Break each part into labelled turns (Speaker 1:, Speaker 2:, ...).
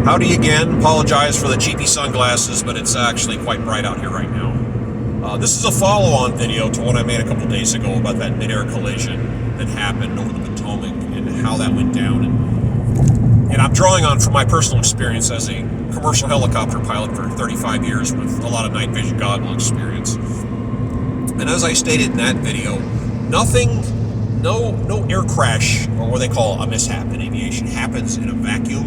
Speaker 1: Howdy again. Apologize for the cheapy sunglasses, but it's actually quite bright out here right now. This is a follow-on video to what I made a couple days ago about that mid-air collision that happened over the Potomac and how that went down. And I'm drawing on from my personal experience as a commercial helicopter pilot for 35 years with a lot of night vision goggle experience. And as I stated in that video, no air crash, or what they call a mishap in aviation, happens in a vacuum.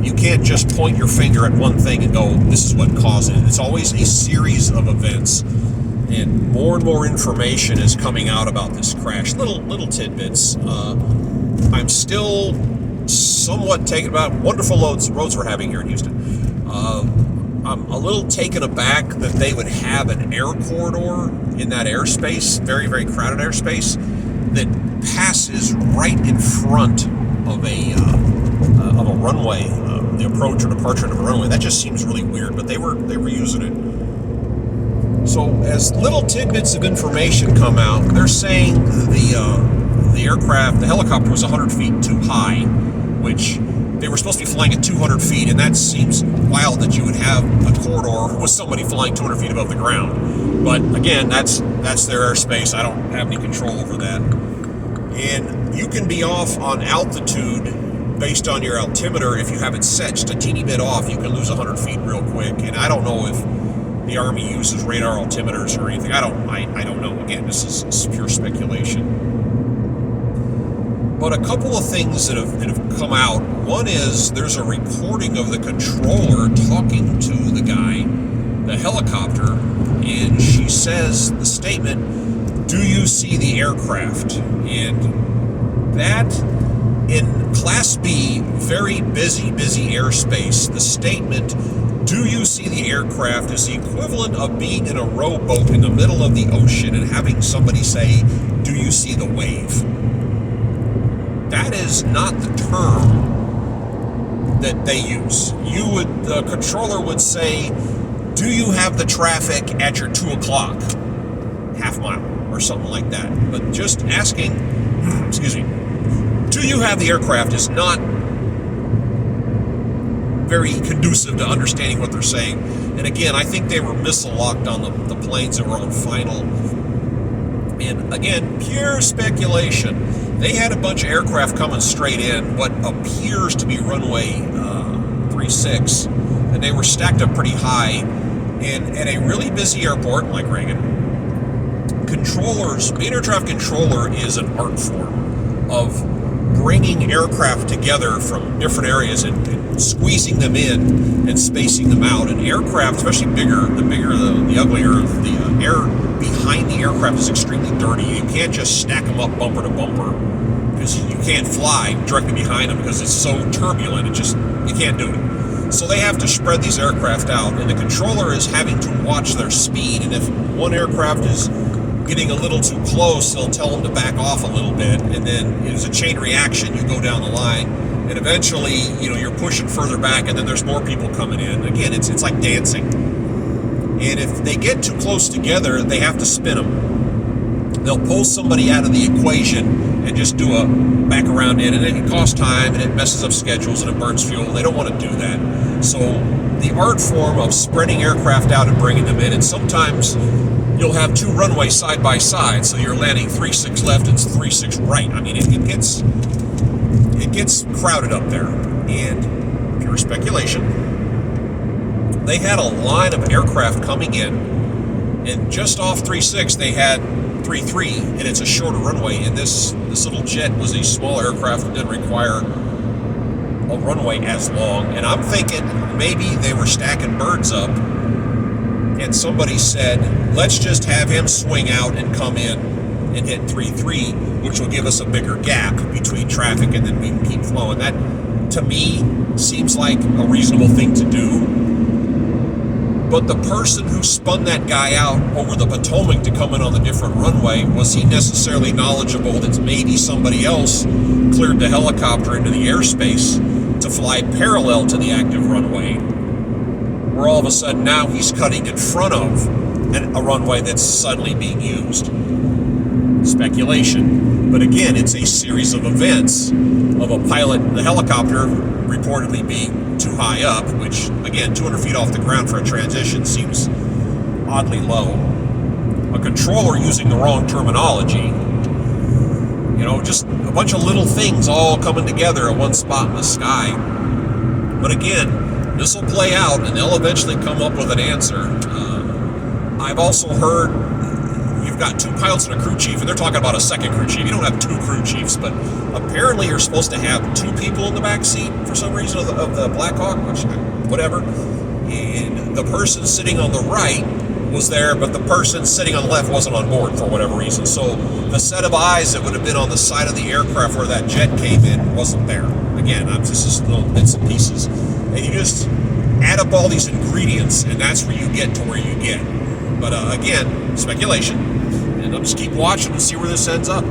Speaker 1: You can't just point your finger at one thing and go, this is what caused it. It's always a series of events. And more information is coming out about this crash. Little tidbits. I'm still somewhat taken about wonderful roads we're having here in Houston. I'm a little taken aback that they would have an air corridor in that airspace, very, very crowded airspace, that passes right in front of a runway, the approach or departure of a runway. That just seems really weird, but they were using it. So as little tidbits of information come out, they're saying the aircraft, the helicopter was 100 feet too high, which they were supposed to be flying at 200 feet, and that seems wild that you would have a corridor with somebody flying 200 feet above the ground. But again, that's their airspace. I don't have any control over that. And you can be off on altitude based on your altimeter. If you have it set just a teeny bit off, you can lose 100 feet real quick. And I don't know if the Army uses radar altimeters or anything. I don't know. Again, this is pure speculation. But a couple of things that have come out. One is there's a recording of the controller talking to the guy, the helicopter, and she says the statement, "Do you see the aircraft?" And that, in Class B, very busy airspace, the statement, "Do you see the aircraft?" is the equivalent of being in a rowboat in the middle of the ocean and having somebody say, "Do you see the wave?" That is not the term that they use. The controller would say, "Do you have the traffic at your 2 o'clock half mile," or something like that. But just asking, excuse me, "Do you have the aircraft?" is not very conducive to understanding what they're saying. And again, I think they were missile locked on the planes that were on final. And again, pure speculation. They had a bunch of aircraft coming straight in, what appears to be runway 36, and they were stacked up pretty high. And at a really busy airport like Reagan, being air traffic controller is an art form of bringing aircraft together from different areas and squeezing them in and spacing them out. And aircraft, especially the uglier the air behind the aircraft is extremely dirty. You can't just stack them up bumper to bumper because you can't fly directly behind them because it's so turbulent. You can't do it. So they have to spread these aircraft out, and the controller is having to watch their speed. And if one aircraft is getting a little too close, they'll tell them to back off a little bit, and then there's a chain reaction. You go down the line, and eventually, you're pushing further back, and then there's more people coming in. Again, it's like dancing. And if they get too close together, they have to spin them. They'll pull somebody out of the equation and just do a back around in, and it costs time, and it messes up schedules, and it burns fuel. They don't want to do that. So the art form of spreading aircraft out and bringing them in, and sometimes you'll have two runways side by side, so you're landing 3-6 left and 3-6 right. I mean, it gets crowded up there. And pure speculation, they had a line of aircraft coming in, and just off 3-6 they had 3-3, and it's a shorter runway. And this little jet was a small aircraft that didn't require a runway as long. And I'm thinking maybe they were stacking birds up, and somebody said, let's just have him swing out and come in and hit 3-3, which will give us a bigger gap between traffic, and then we can keep flowing. That, to me, seems like a reasonable thing to do. But the person who spun that guy out over the Potomac to come in on the different runway, was he necessarily knowledgeable that maybe somebody else cleared the helicopter into the airspace to fly parallel to the active runway, where all of a sudden now he's cutting in front of a runway that's suddenly being used? Speculation. But again, it's a series of events of a pilot, the helicopter reportedly being too high up, which, again, 200 feet off the ground for a transition seems oddly low. A controller using the wrong terminology. You know, just a bunch of little things all coming together at one spot in the sky. But again, this will play out and they'll eventually come up with an answer. I've also heard you've got two pilots and a crew chief, and they're talking about a second crew chief. You don't have two crew chiefs, but apparently you're supposed to have two people in the back seat for some reason of the Black Hawk, which, whatever. And the person sitting on the right was there, but the person sitting on the left wasn't on board for whatever reason. So the set of eyes that would have been on the side of the aircraft where that jet came in wasn't there. Again, this is little bits and pieces. And you just add up all these ingredients, and that's where you get to where you get. But again, speculation. And I'll just keep watching and see where this ends up.